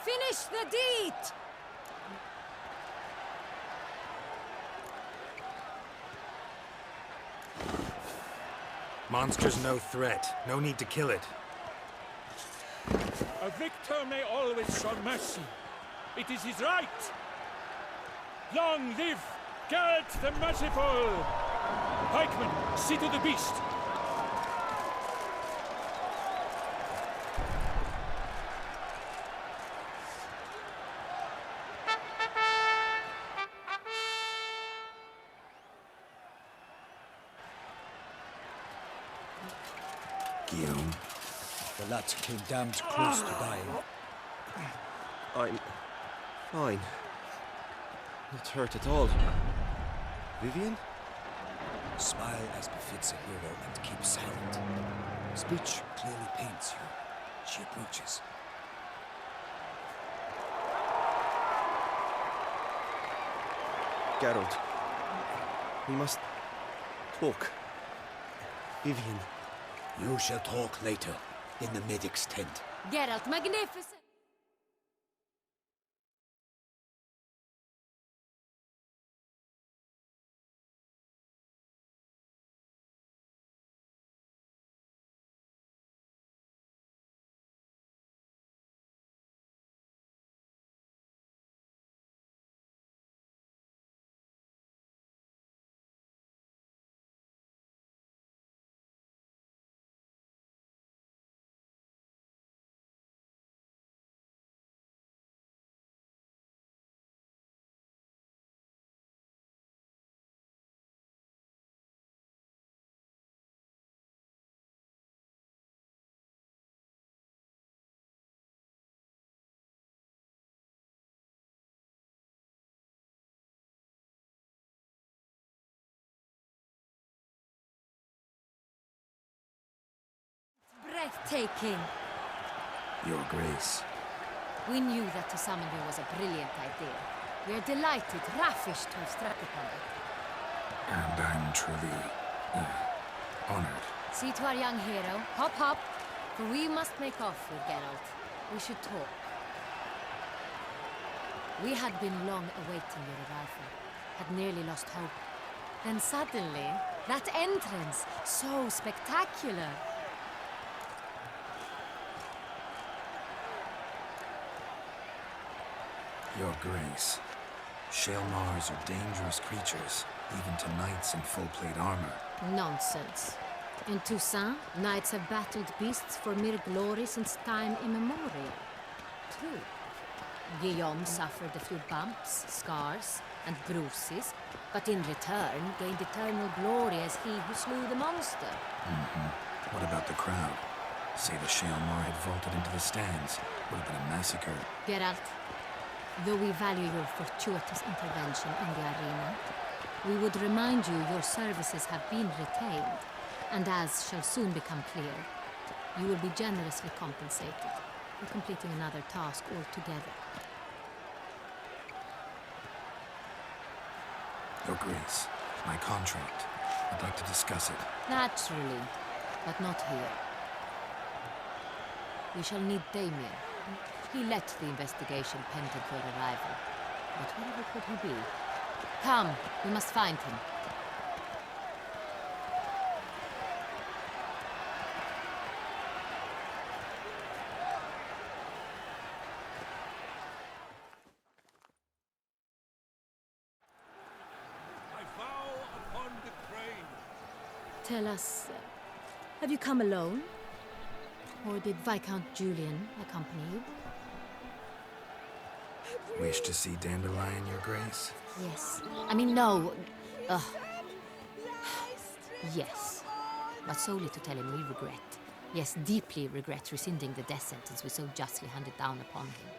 Finish the deed! Monster's no threat. No need to kill it. A victor may always show mercy. It is his right. Long live Geralt the Merciful! Pikeman, see to the beast. Guillaume. The lad came damned close to dying. I'm fine. Not hurt at all. Vivian? Smile as befits a hero and keep silent. Speech clearly paints you. She approaches. Geralt. We must talk. Vivian. You shall talk later, in the medic's tent. Geralt, magnificent! Breathtaking! Your Grace. We knew that to summon you was a brilliant idea. We are delighted, ravished to have struck upon it. And I'm truly... honored. See to our young hero. Hop, hop. For we must make off with Geralt. We should talk. We had been long awaiting your arrival. Had nearly lost hope. Then suddenly, that entrance, so spectacular. Your Grace. Shaelmars are dangerous creatures, even to knights in full-plate armor. Nonsense. In Toussaint, knights have battled beasts for mere glory since time immemorial. True. Guillaume suffered a few bumps, scars, and bruises, but in return gained eternal glory as he who slew the monster. What about the crowd? Say the Shaelmar had vaulted into the stands. Would have been a massacre. Geralt, though we value your fortuitous intervention in the arena, we would remind you your services have been retained, and as shall soon become clear, you will be generously compensated for completing another task altogether. Your Grace, my contract. I'd like to discuss it. Naturally, but not here. We shall need Damien. He led the investigation pending your arrival. But wherever could he be? Come, we must find him. I vow upon the crane. Tell us, have you come alone? Or did Viscount Julian accompany you? Wish to see Dandelion, Your Grace? Yes. I mean, no. Yes. But solely to tell him we regret. Yes, deeply regret rescinding the death sentence we so justly handed down upon him.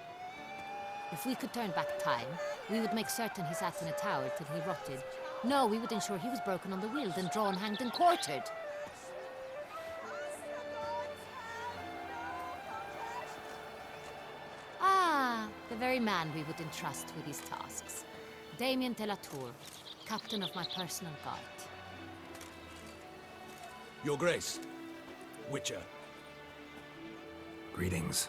If we could turn back time, we would make certain he sat in a tower till he rotted. No, we would ensure he was broken on the wheel, then drawn, hanged, and quartered. The very man we would entrust with these tasks. Damien de la Tour, captain of my personal guard. Your Grace. Witcher. Greetings.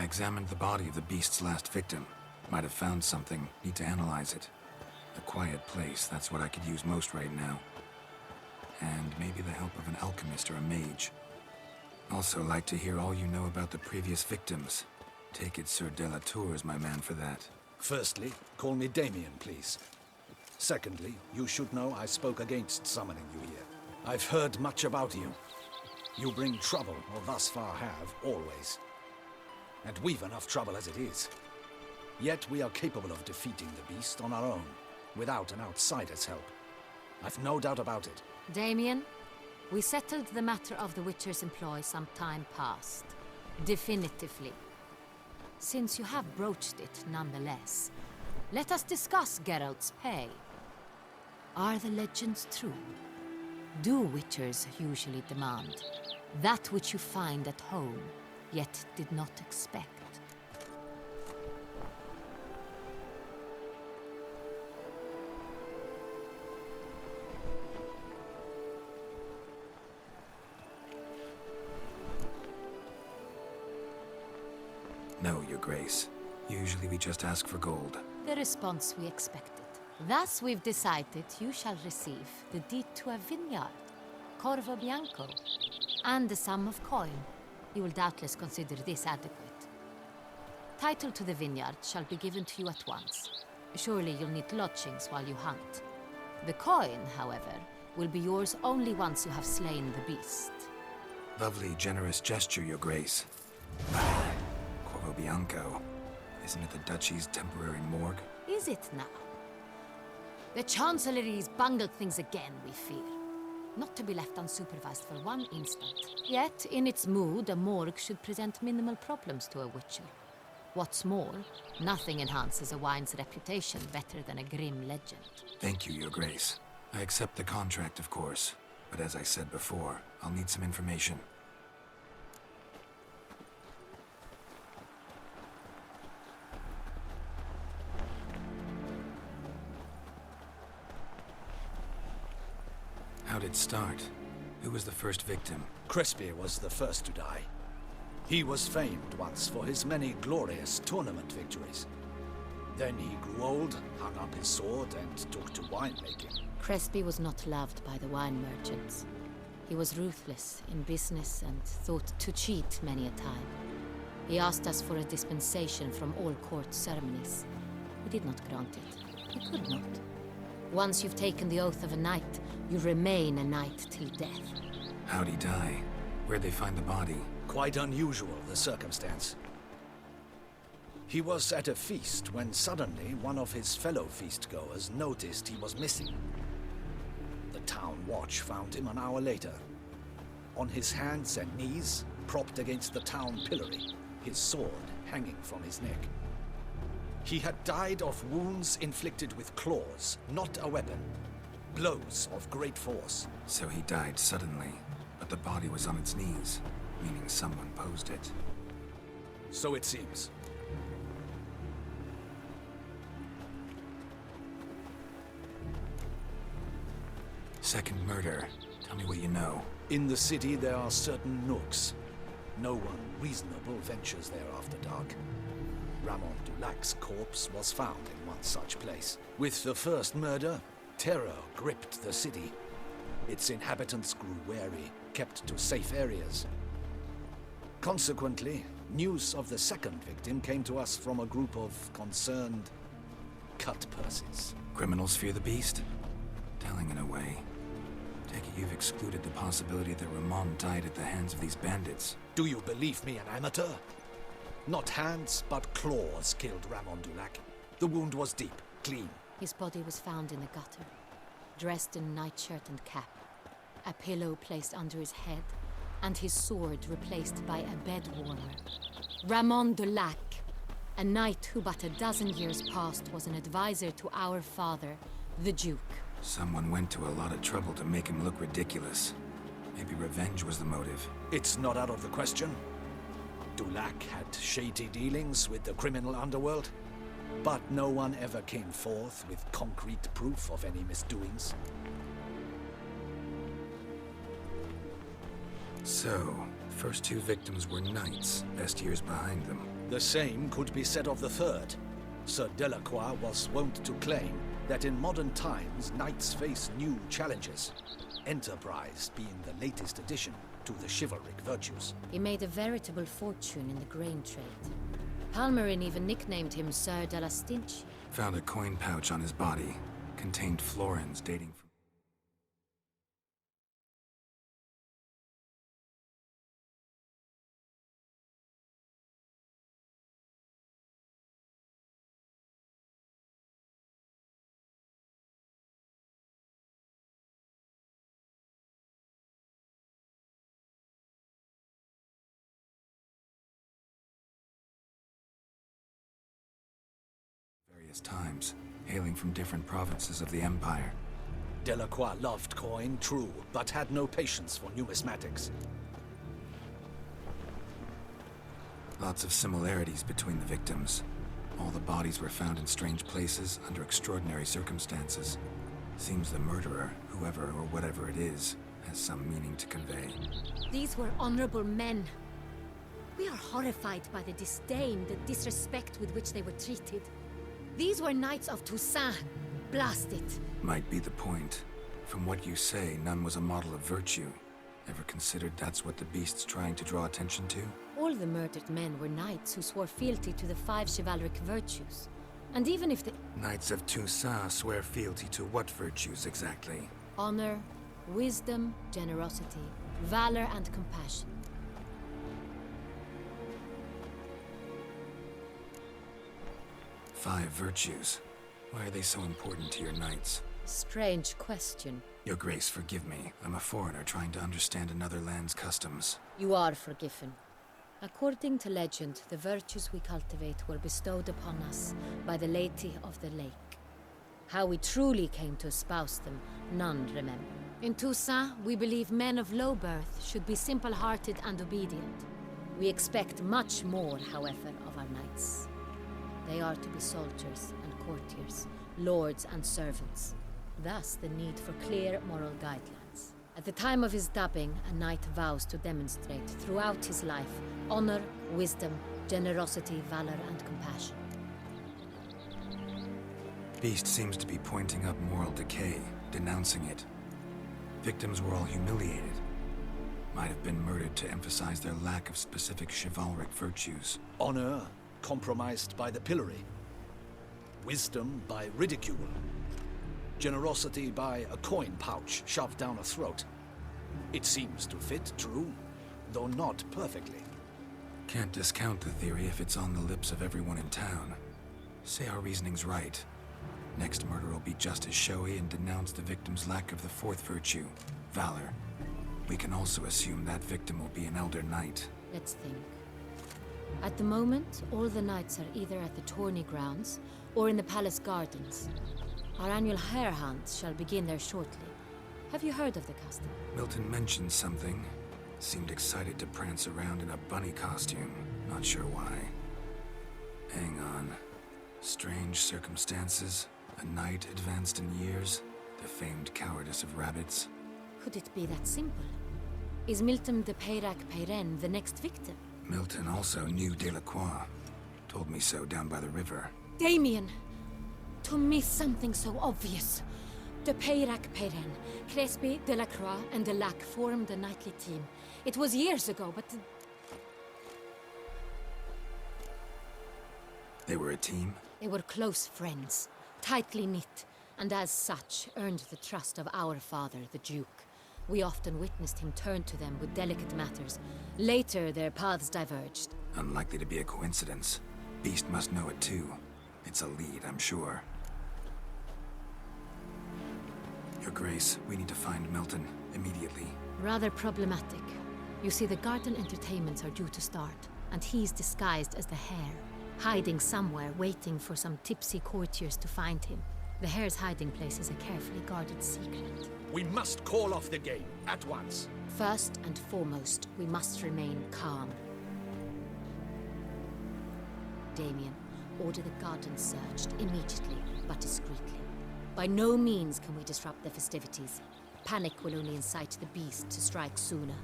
examined the body of the beast's last victim. Might have found something. Need to analyze it. A quiet place, that's what I could use most right now. And maybe the help of an alchemist or a mage. Also like to hear all you know about the previous victims. Take it Sir Delatour is my man for that. Firstly, call me Damien, please. Secondly, you should know I spoke against summoning you here. I've heard much about you. You bring trouble, or thus far have, always. And we've enough trouble as it is. Yet we are capable of defeating the beast on our own, without an outsider's help. I've no doubt about it. Damien, we settled the matter of the Witcher's employ some time past. Definitively. Since you have broached it nonetheless, let us discuss Geralt's pay. Are the legends true? Do Witchers usually demand that which you find at home, yet did not expect? No, Your Grace. Usually we just ask for gold. The response we expected. Thus we've decided you shall receive the deed to a vineyard, Corvo Bianco, and the sum of coin. You will doubtless consider this adequate. Title to the vineyard shall be given to you at once. Surely you'll need lodgings while you hunt. The coin, however, will be yours only once you have slain the beast. Lovely, generous gesture, Your Grace. Corvo Bianco. Isn't it the Duchy's temporary morgue? Is it now? The Chancellery's bungled things again, we fear. Not to be left unsupervised for one instant. Yet, in its mood, a morgue should present minimal problems to a Witcher. What's more, nothing enhances a wine's reputation better than a grim legend. Thank you, Your Grace. I accept the contract, of course. But as I said before, I'll need some information. How'd it start? Who was the first victim? Crespi was the first to die. He was famed once for his many glorious tournament victories. Then he grew old, hung up his sword, and took to winemaking. Crespi was not loved by the wine merchants. He was ruthless in business and thought to cheat many a time. He asked us for a dispensation from all court ceremonies. We did not grant it. We could not. Once you've taken the oath of a knight, you remain a knight till death. How'd he die? Where'd they find the body? Quite unusual, the circumstance. He was at a feast when suddenly one of his fellow feastgoers noticed he was missing. The town watch found him an hour later. On his hands and knees, propped against the town pillory, his sword hanging from his neck. He had died of wounds inflicted with claws, not a weapon. Blows of great force. So he died suddenly, but the body was on its knees, meaning someone posed it. So it seems. Second murder. Tell me what you know. In the city there are certain nooks. No one reasonable ventures there after dark. Ramon Dulac's corpse was found in one such place. With the first murder, terror gripped the city. Its inhabitants grew wary, kept to safe areas. Consequently, news of the second victim came to us from a group of concerned cut-purses. Criminals fear the beast? Telling in a way. Take it you've excluded the possibility that Ramon died at the hands of these bandits. Do you believe me an amateur? Not hands, but claws killed Ramon Dulac. The wound was deep, clean. His body was found in the gutter, dressed in nightshirt and cap, a pillow placed under his head, and his sword replaced by a bed warmer. Ramon Dulac, a knight who but a dozen years past was an advisor to our father, the Duke. Someone went to a lot of trouble to make him look ridiculous. Maybe revenge was the motive. It's not out of the question. Dulac had shady dealings with the criminal underworld, but no one ever came forth with concrete proof of any misdoings. So, First two victims were knights, best years behind them. The same could be said of the third. Sir Delacroix was wont to claim that in modern times knights face new challenges, enterprise being the latest addition to the chivalric virtues. He made a veritable fortune in the grain trade. Palmerin even nicknamed him Sir de la Stinchi. Found a coin pouch on his body. Contained florins dating from... various times, hailing from different provinces of the Empire. Delacroix loved coin, true, but had no patience for numismatics. Lots of similarities between the victims. All the bodies were found in strange places under extraordinary circumstances. Seems the murderer, whoever or whatever it is, has some meaning to convey. These were honorable men. We are horrified by the disdain, the disrespect with which they were treated. These were knights of Toussaint. Blast it. Might be the point. From what you say, none was a model of virtue. Ever considered that's what the beast's trying to draw attention to? All the murdered men were knights who swore fealty to the 5 chivalric virtues. And even if the Knights of Toussaint swear fealty to what virtues exactly? honor, wisdom, generosity, valor, and compassion. Five virtues. Why are they so important to your knights? Strange question. Your Grace, forgive me. I'm a foreigner trying to understand another land's customs. You are forgiven. According to legend, the virtues we cultivate were bestowed upon us by the Lady of the Lake. How we truly came to espouse them, none remember. In Toussaint, we believe men of low birth should be simple-hearted and obedient. We expect much more, however, of our knights. They are to be soldiers and courtiers, lords and servants. Thus, the need for clear moral guidelines. At the time of his dubbing, a knight vows to demonstrate throughout his life honor, wisdom, generosity, valor, and compassion. Beast seems to be pointing up moral decay, denouncing it. Victims were all humiliated. Might have been murdered to emphasize their lack of specific chivalric virtues. Honor compromised by the pillory. Wisdom by ridicule. Generosity by a coin pouch shoved down a throat. It seems to fit, true, though not perfectly. Can't discount the theory if it's on the lips of everyone in town. Say our reasoning's right. Next murder will be just as showy and denounce the victim's lack of the fourth virtue, valor. We can also assume that victim will be an elder knight. Let's think. At the moment, all the knights are either at the tourney grounds or in the palace gardens. Our annual hare hunt shall begin there shortly. Have you heard of the custom? Milton mentioned something. Seemed excited to prance around in a bunny costume. Not sure why. Hang on. Strange circumstances. A knight advanced in years. The famed cowardice of rabbits. Could it be that simple? Is Milton de Peyrac Peyren the next victim? Milton also knew Delacroix. Told me so down by the river. Damien! To miss something so obvious. De Peyrac Peyren, Crespi, Delacroix, and Delac formed a knightly team. It was years ago, but... They were a team? They were close friends, tightly knit, and as such earned the trust of our father, the Duke. We often witnessed him turn to them with delicate matters. Later, their paths diverged. Unlikely to be a coincidence. Beast must know it too. It's a lead, I'm sure. Your Grace, we need to find Milton, immediately. Rather problematic. You see, the garden entertainments are due to start, and he's disguised as the hare, hiding somewhere, waiting for some tipsy courtiers to find him. The hare's hiding place is a carefully guarded secret. We must call off the game, at once. First and foremost, we must remain calm. Damien, order the garden searched immediately, but discreetly. By no means can we disrupt the festivities. Panic will only incite the beast to strike sooner.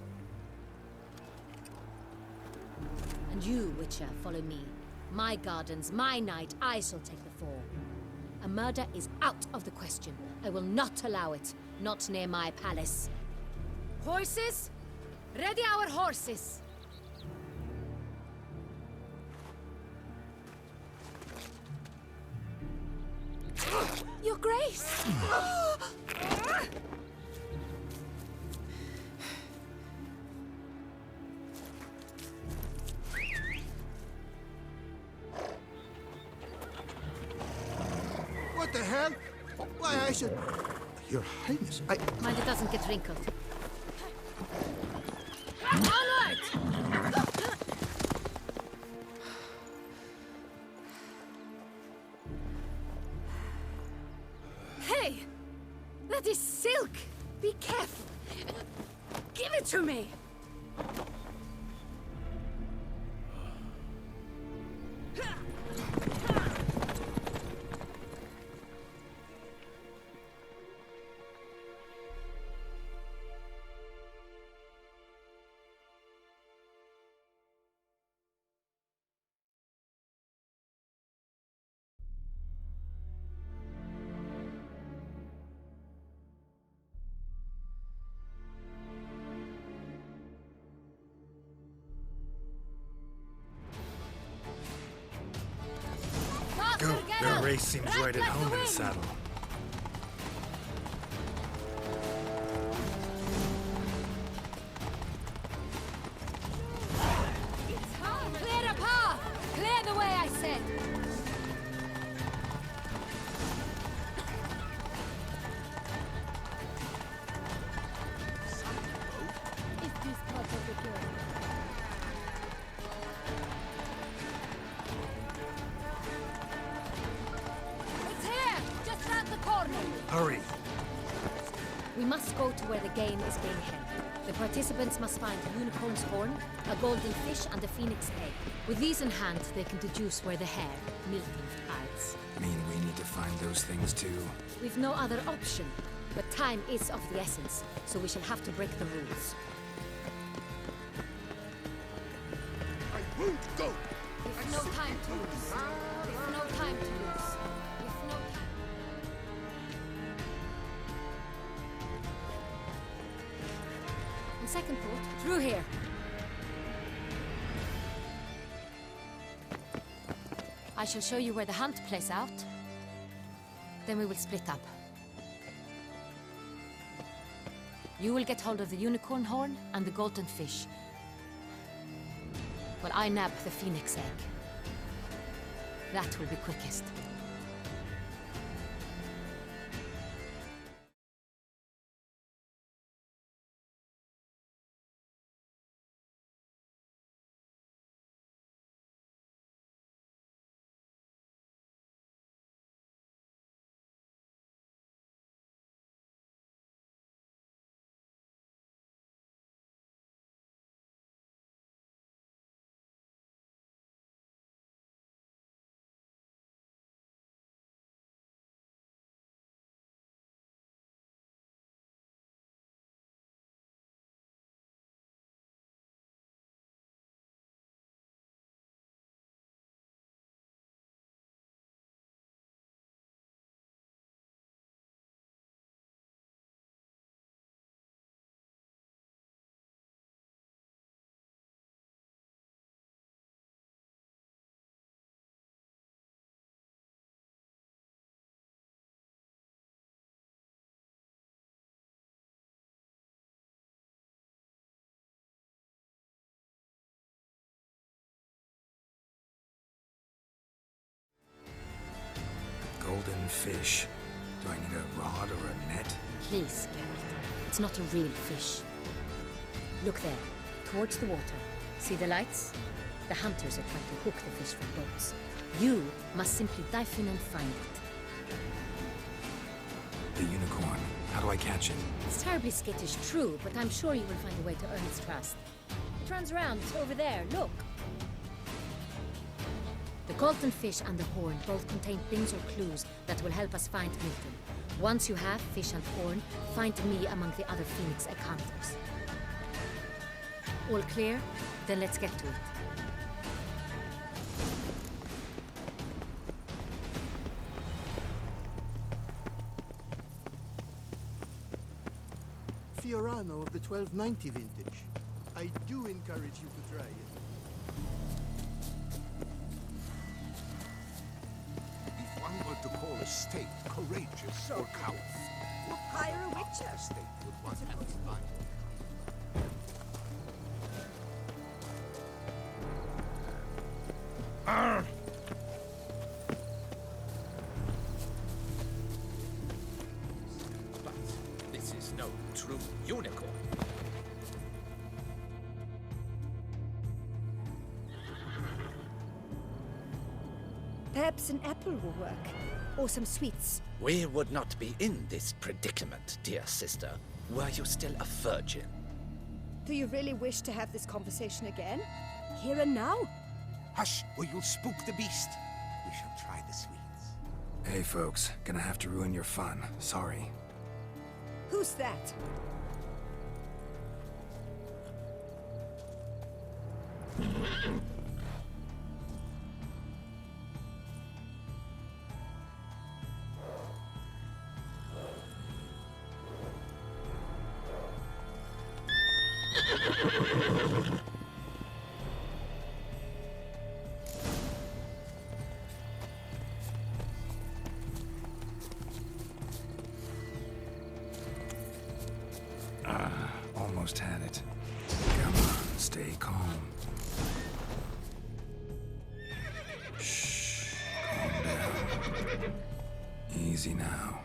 And you, Witcher, follow me. My gardens, my night, I shall take the fall. A murder is out of the question. I will not allow it. Not near my palace. Horses? Ready our horses! Your Grace! What the hell? Why, I should... Your Highness, Mind it doesn't get wrinkled. Onward! Hey! That is silk! Be careful! Give it to me! Their race seems right at home in the saddle. Clear a path! Clear the way, I said! Is this part of the plan? It's here! Just round the corner! Hurry! We must go to where the game is being held. The participants must find a unicorn's horn, a golden fish, and a phoenix egg. With these in hand, they can deduce where the hare, Milton, hides. Mean we need to find those things too? We've no other option. But time is of the essence, so we shall have to break the rules. I won't go! We've no time to lose. We've no time to lose. We've no time. On second thought, through here. I shall show you where the hunt plays out. Then we will split up. You will get hold of the unicorn horn and the golden fish. While I nab the phoenix egg. That will be quickest. Golden fish. Do I need a rod or a net? Please, Geralt. It's not a real fish. Look there, towards the water. See the lights? The hunters are trying to hook the fish from boats. You must simply dive in and find it. The unicorn. How do I catch it? It's terribly skittish, true, but I'm sure you will find a way to earn its trust. It runs around, over there, look. The golden fish and the horn both contain things or clues that will help us find Milton. Once you have fish and horn, find me among the other phoenix egg hunters. All clear? Then let's get to it. Murano of the 1290 vintage. I do encourage you to try it. If one were to call a state courageous or cowardly, Hire a witcher. state would want to define. But this is no true unicorn. Perhaps an apple will work. Or some sweets. We would not be in this predicament, dear sister, were you still a virgin. Do you really wish to have this conversation again? Here and now? Hush, or you'll spook the beast. We shall try the sweets. Hey, folks. Gonna have to ruin your fun. Sorry. Who's that? Almost had it. Come on, stay calm. Shh. Calm down. Easy now.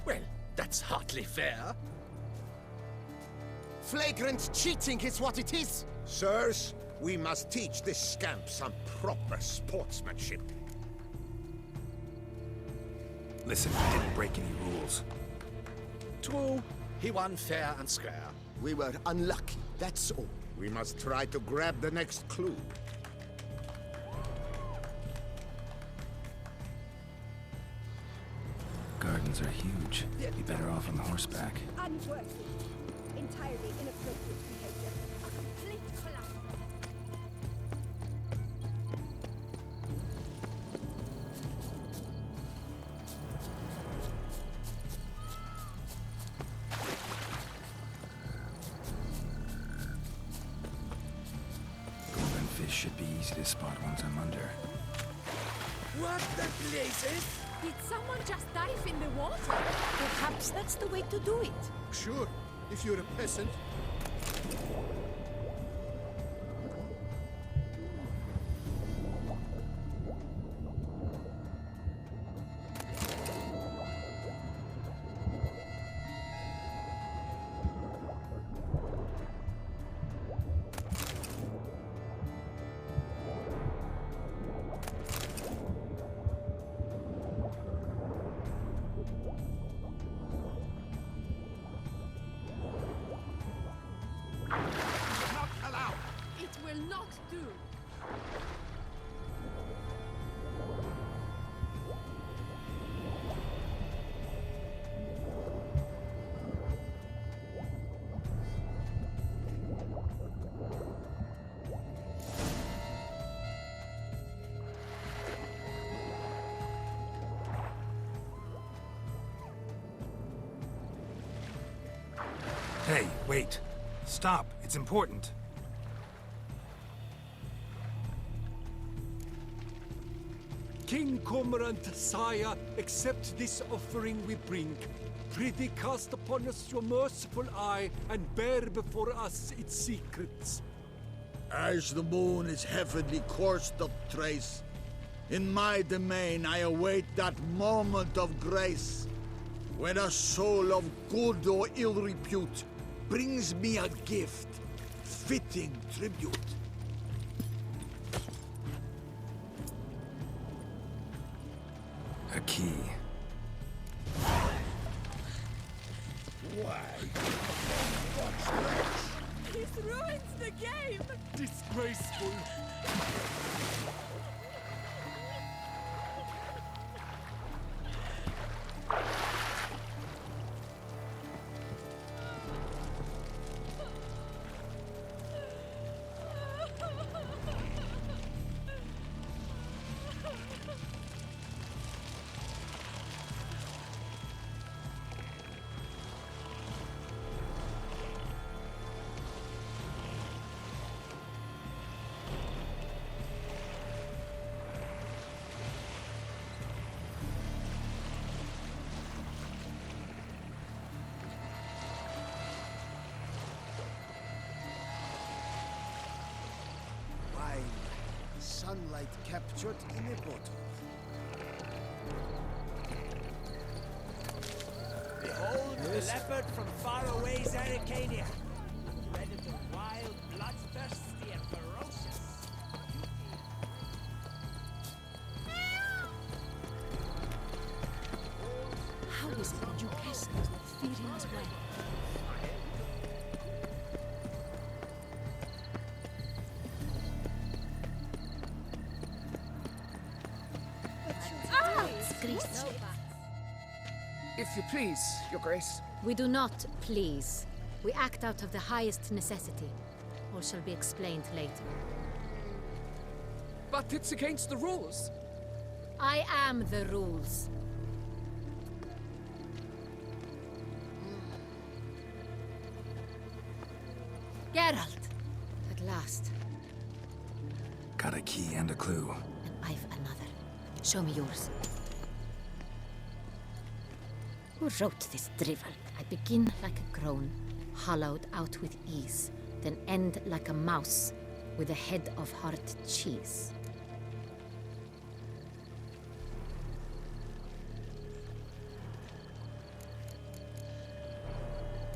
Well, that's hardly fair. Flagrant cheating is what it is! Sirs, we must teach this scamp some proper sportsmanship. Listen, I didn't break any rules. True, he won fair and square. We were unlucky, that's all. We must try to grab the next clue. Gardens are huge. Be better off on horseback. Unworthy. Entirely inappropriate behavior. A complete collapse. Golden fish should be easy to spot once I'm under. What the blazes? Did someone just dive in the water? Perhaps that's the way to do it. Sure, if you're a peasant. Not allowed! It will not do. Hey, wait. Stop. It's important. King Cormorant, sire, accept this offering we bring. Prithee cast upon us your merciful eye and bear before us its secrets. As the moon is heavenly coursed of trace, in my domain I await that moment of grace, when a soul of good or ill repute brings me a gift, fitting tribute. A key. Why? This ruins the game! Disgraceful. sunlight captured in a bottle. Behold the leopard from faraway Zerrikania, predator wild, bloodthirsty, and ferocious. How is it that you peasants feed him as well? If you please, Your Grace. We do not please. We act out of the highest necessity. All shall be explained later. But it's against the rules. I am the rules. Geralt! At last. Got a key and a clue. And I've another. Show me yours. Who wrote this drivel? I begin like a groan, hollowed out with ease, then end like a mouse, with a head of hard cheese.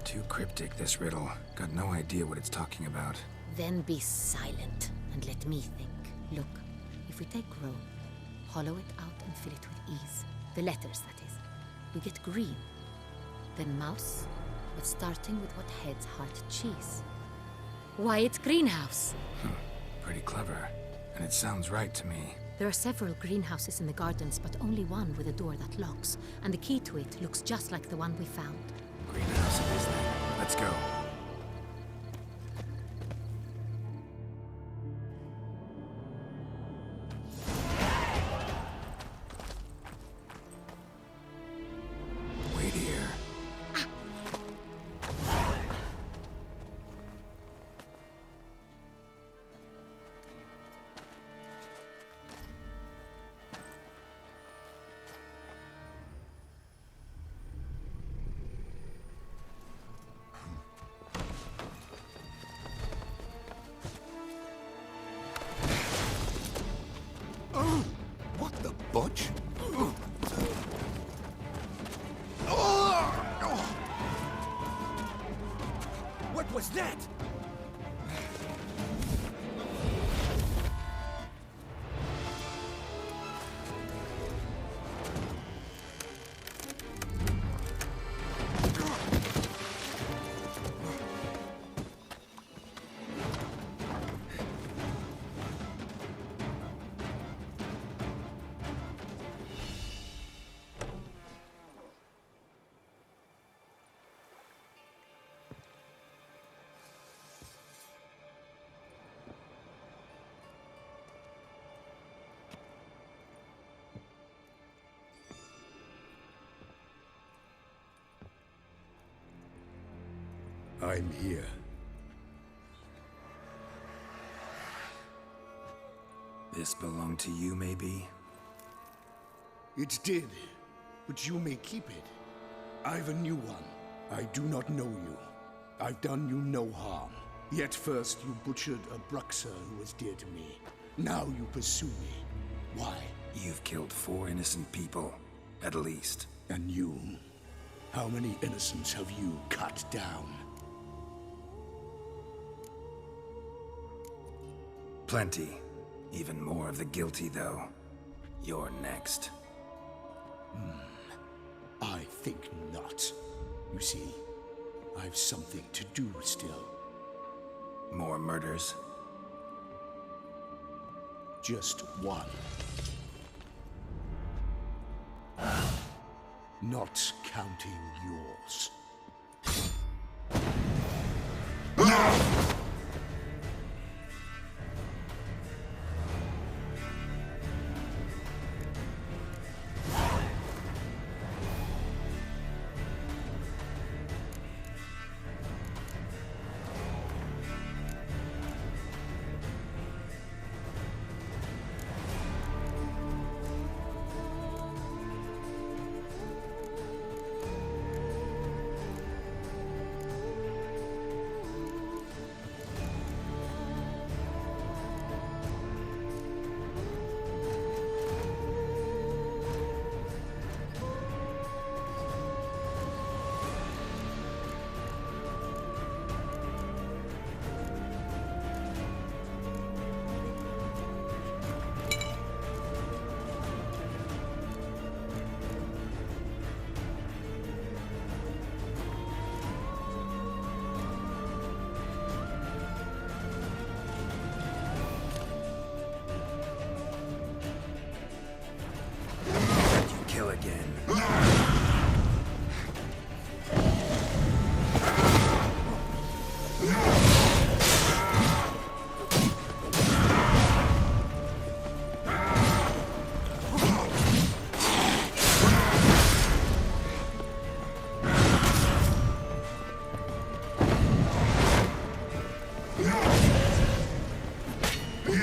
Too cryptic, this riddle. Got no idea what it's talking about. Then be silent, and let me think. Look, if we take Rome, hollow it out and fill it with ease, the letters, that is, we get green. Then mouse, but starting with what heads heart cheese. Why, it's greenhouse! Pretty clever. And it sounds right to me. There are several greenhouses in the gardens, but only one with a door that locks, and the key to it looks just like the one we found. Greenhouse it is then. Let's go. Wait here. What the butch? What was that? I'm here. This belonged to you, maybe? It did, but you may keep it. I've a new one. I do not know you. I've done you no harm. Yet first you butchered a Bruxer who was dear to me. Now you pursue me. Why? You've killed 4 innocent people, at least. And you? How many innocents have you cut down? Plenty. Even more of the guilty, though. You're next. I think not. You see, I've something to do still. More murders? Just one. Not counting yours. You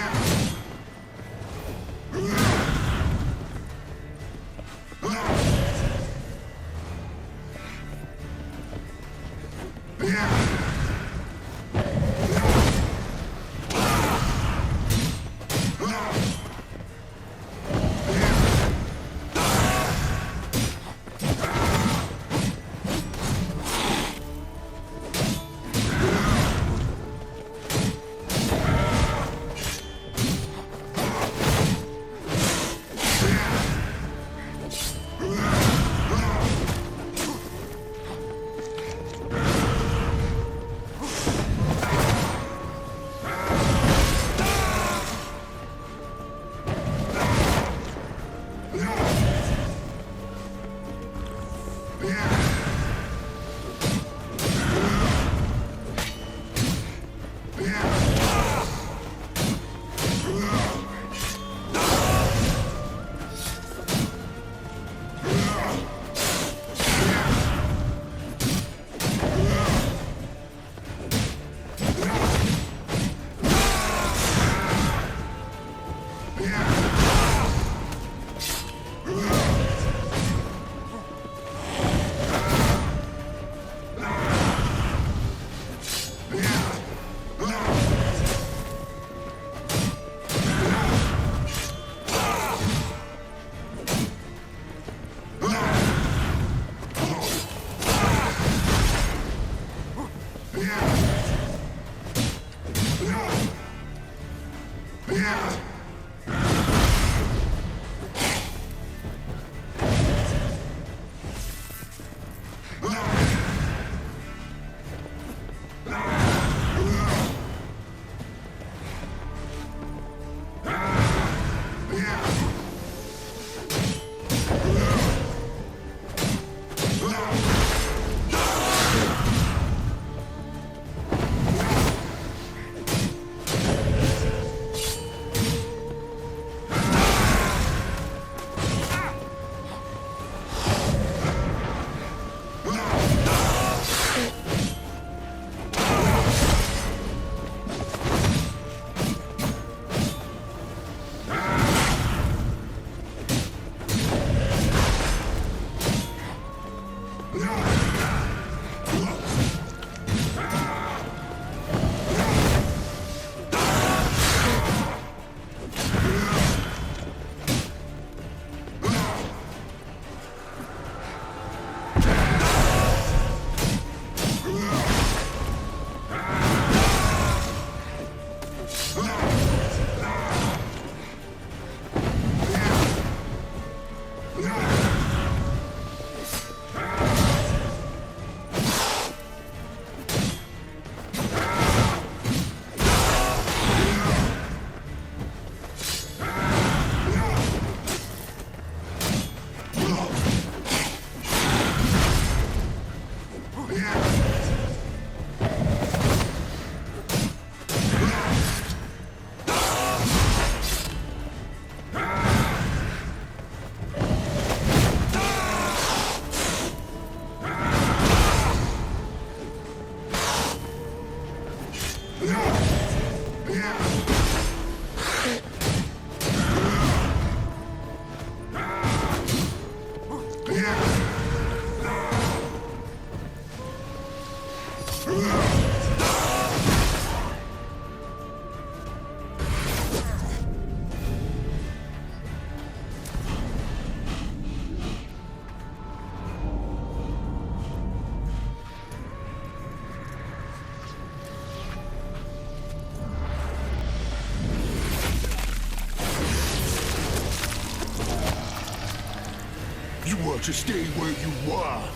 want to stay where you are.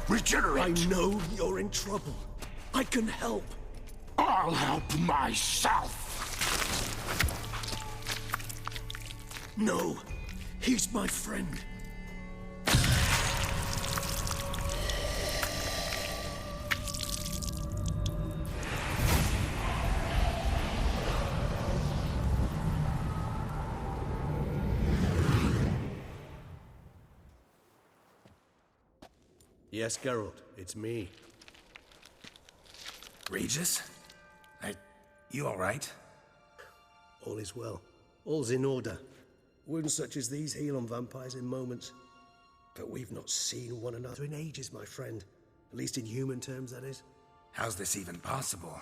Regenerate. I know you're in trouble. I can help. I'll help myself. No, he's my friend. Yes, Geralt, it's me. Regis? You all right? All is well. All's in order. Wounds such as these heal on vampires in moments. But we've not seen one another in ages, my friend. At least in human terms, that is. How's this even possible?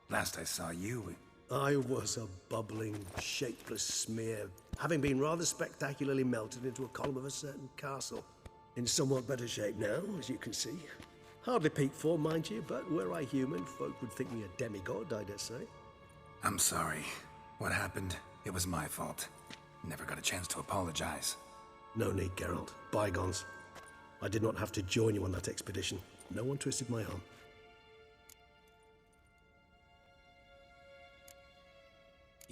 Last I saw you... I was a bubbling, shapeless smear, having been rather spectacularly melted into a column of a certain castle. In somewhat better shape now, as you can see. Hardly peak form, mind you, but were I human, folk would think me a demigod, I dare say. I'm sorry. What happened? It was my fault. Never got a chance to apologize. No need, Geralt. Bygones. I did not have to join you on that expedition. No one twisted my arm.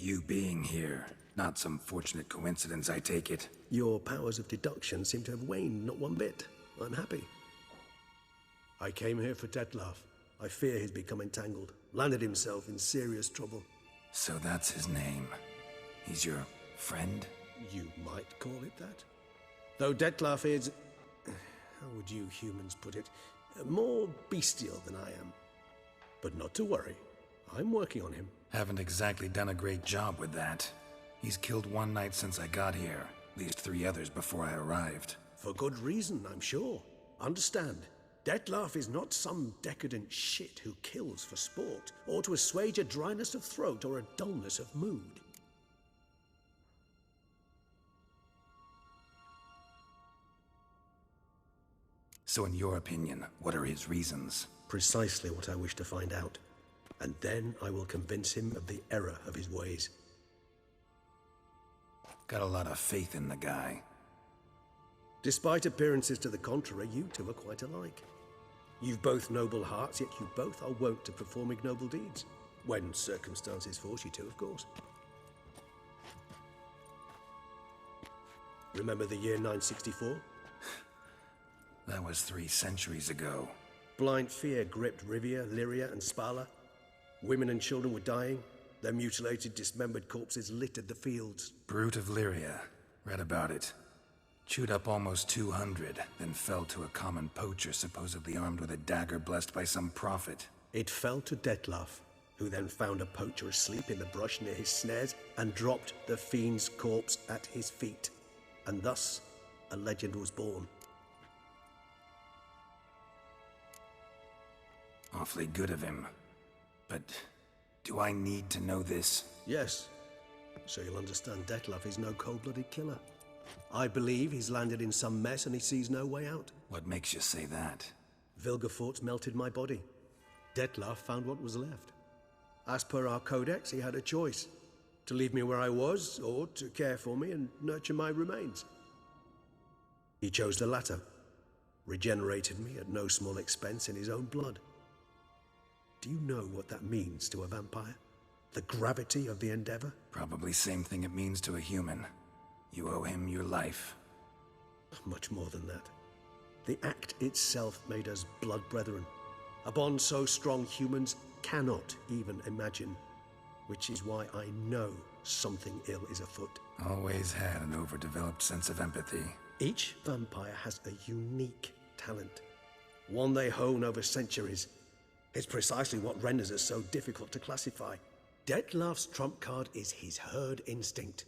You being here, not some fortunate coincidence, I take it. Your powers of deduction seem to have waned not one bit. I'm happy. I came here for Dettlaff. I fear he's become entangled. Landed himself in serious trouble. So that's his name. He's your friend? You might call it that. Though Dettlaff is... how would you humans put it? More bestial than I am. But not to worry. I'm working on him. Haven't exactly done a great job with that. He's killed one knight since I got here. At least 3 others before I arrived. For good reason, I'm sure. Understand, Dettlaff is not some decadent shit who kills for sport, or to assuage a dryness of throat or a dullness of mood. So in your opinion, what are his reasons? Precisely what I wish to find out. And then I will convince him of the error of his ways. Got a lot of faith in the guy. Despite appearances to the contrary, you two are quite alike. You've both noble hearts, yet you both are wont to perform ignoble deeds. When circumstances force you to, of course. Remember the year 964? That was 3 centuries ago. Blind fear gripped Rivia, Lyria, and Spala. Women and children were dying. Their mutilated, dismembered corpses littered the fields. Brute of Lyria. Read about it. Chewed up almost 200, then fell to a common poacher supposedly armed with a dagger blessed by some prophet. It fell to Dettlaff, who then found a poacher asleep in the brush near his snares and dropped the fiend's corpse at his feet. And thus, a legend was born. Awfully good of him. But do I need to know this? Yes. So you'll understand Dettlaff is no cold-blooded killer. I believe he's landed in some mess and he sees no way out. What makes you say that? Vilgefortz melted my body. Dettlaff found what was left. As per our codex, he had a choice. To leave me where I was, or to care for me and nurture my remains. He chose the latter. Regenerated me at no small expense in his own blood. Do you know what that means to a vampire? The gravity of the endeavor? Probably same thing it means to a human. You owe him your life. Much more than that. The act itself made us blood brethren. A bond so strong humans cannot even imagine. Which is why I know something ill is afoot. Always had an overdeveloped sense of empathy. Each vampire has a unique talent. One they hone over centuries. It's precisely what renders us so difficult to classify. Dettlaff's trump card is his herd instinct,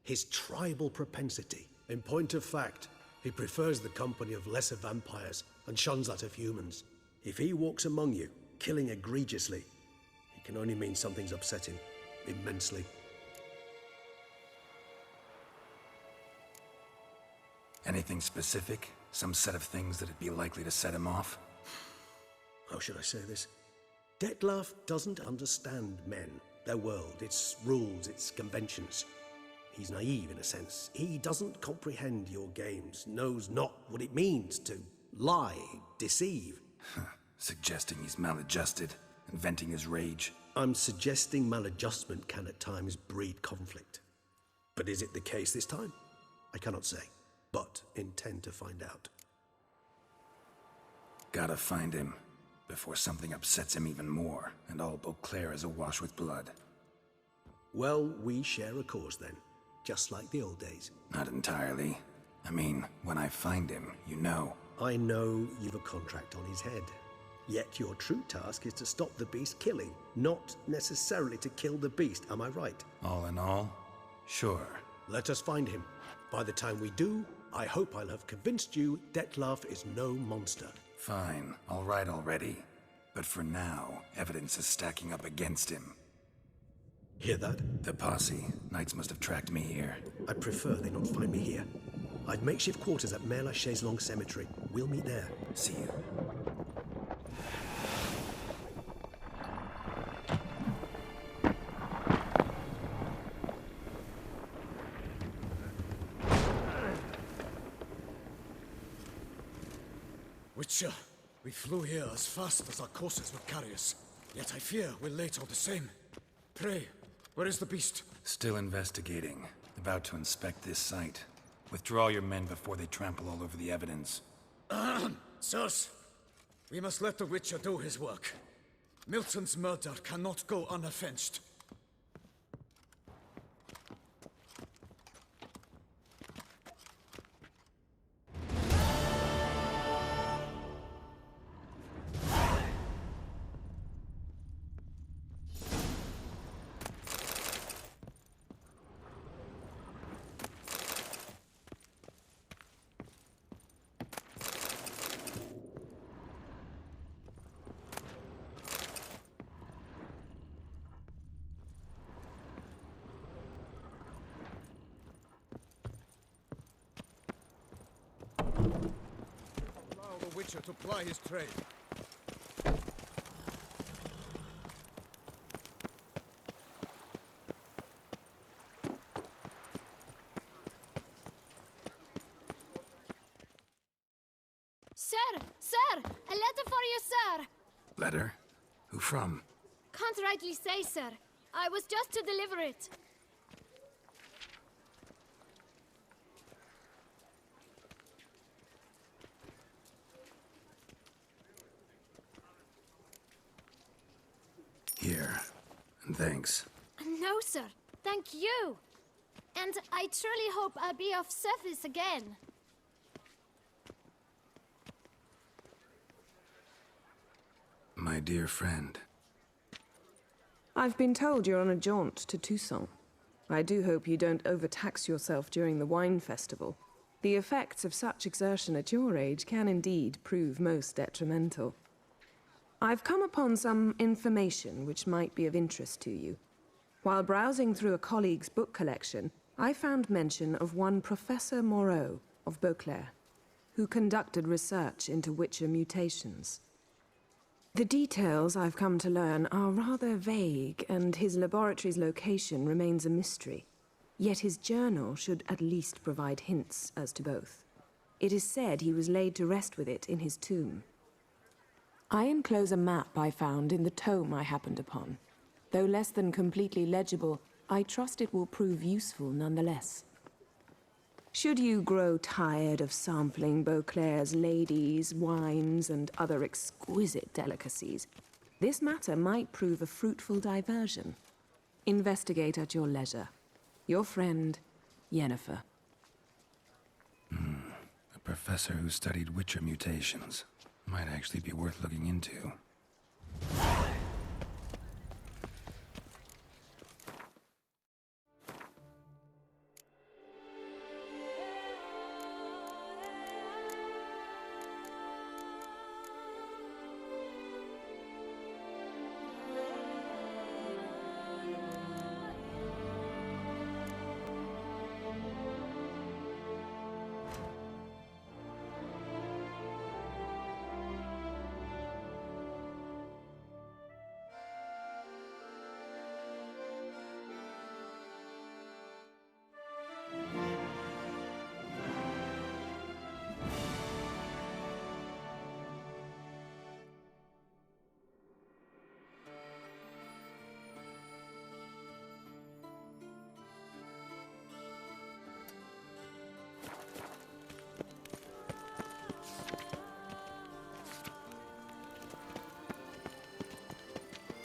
his tribal propensity. In point of fact, he prefers the company of lesser vampires and shuns that of humans. If he walks among you, killing egregiously, it can only mean something's upset him immensely. Anything specific? Some set of things that'd be likely to set him off? How should I say this? Dettlaff doesn't understand men, their world, its rules, its conventions. He's naive in a sense. He doesn't comprehend your games, knows not what it means to lie, deceive. Suggesting he's maladjusted and venting his rage. I'm suggesting maladjustment can at times breed conflict. But is it the case this time? I cannot say, but intend to find out. Gotta find him. Before something upsets him even more, and all Beauclair is awash with blood. Well, we share a cause then, just like the old days. Not entirely. I mean, when I find him, you know. I know you've a contract on his head. Yet your true task is to stop the beast killing, not necessarily to kill the beast, am I right? All in all, sure. Let us find him. By the time we do, I hope I'll have convinced you Dettlaff is no monster. Fine, all right already. But for now, evidence is stacking up against him. Hear that? The posse. Knights must have tracked me here. I'd prefer they not find me here. I've makeshift quarters at Mère la Chaise-Longue Cemetery. We'll meet there. See you. Witcher, we flew here as fast as our courses would carry us. Yet I fear we're late all the same. Pray, where is the beast? Still investigating. About to inspect this site. Withdraw your men before they trample all over the evidence. Sirs, we must let the Witcher do his work. Milton's murder cannot go unavenged. Witcher to ply his trade. Sir! Sir! A letter for you, sir! Letter? Who from? Can't rightly say, sir. I was just to deliver it. Here. And thanks. No, sir. Thank you. And I truly hope I'll be of service again. My dear friend. I've been told you're on a jaunt to Toussaint. I do hope you don't overtax yourself during the wine festival. The effects of such exertion at your age can indeed prove most detrimental. I've come upon some information which might be of interest to you. While browsing through a colleague's book collection, I found mention of one Professor Moreau of Beauclair, who conducted research into Witcher mutations. The details I've come to learn are rather vague, and his laboratory's location remains a mystery. Yet his journal should at least provide hints as to both. It is said he was laid to rest with it in his tomb. I enclose a map I found in the tome I happened upon. Though less than completely legible, I trust it will prove useful nonetheless. Should you grow tired of sampling Beauclair's ladies, wines, and other exquisite delicacies, this matter might prove a fruitful diversion. Investigate at your leisure. Your friend, Yennefer. A professor who studied Witcher mutations. Might actually be worth looking into.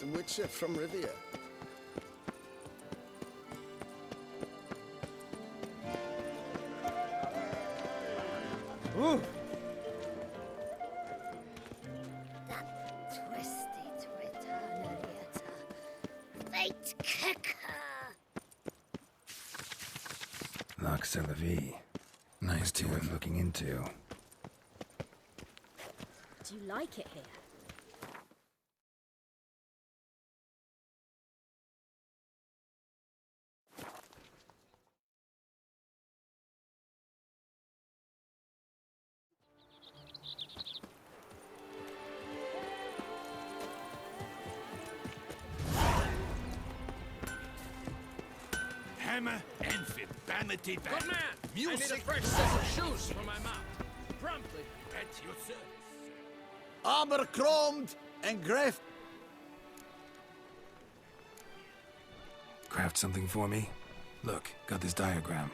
The Witcher from Rivia. Ooh. Loch Selavie. Nice to worth looking into. Do you like it here? Hammer, Enfield, Vanity Band. Good man! Music. I need a fresh set of shoes for my mount. Promptly. At your service. Armor chromed and graph. Craft something for me? Look, got this diagram.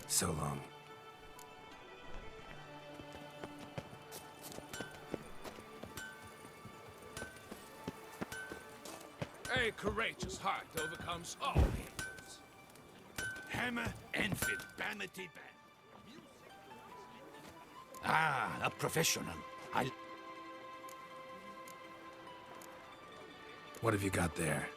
So long. A courageous heart overcomes all haters. Hammer, Enfield, Vanity Band. Ah, a professional. What have you got there?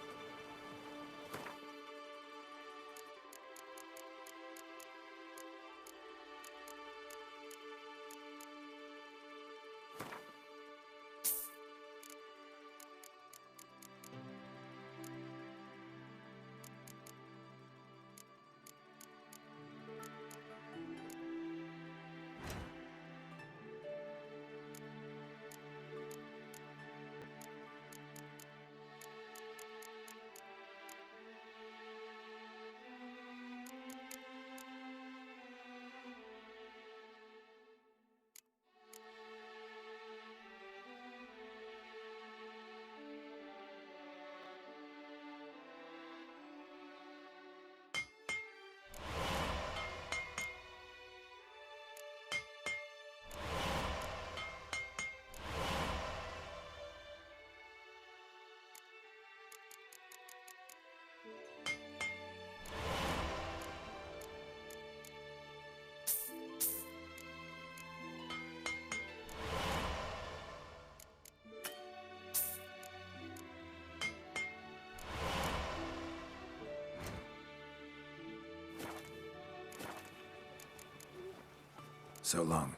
So long.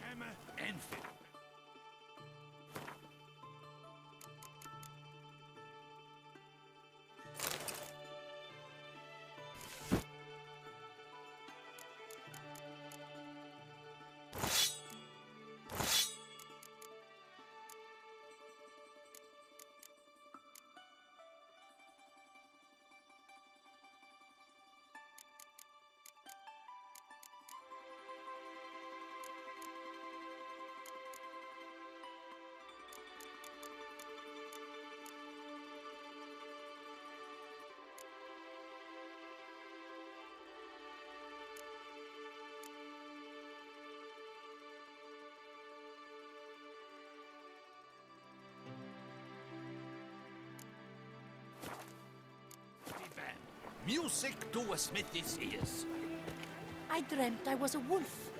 Hammer Enfield. Music to a smithy's ears. I dreamt I was a wolf.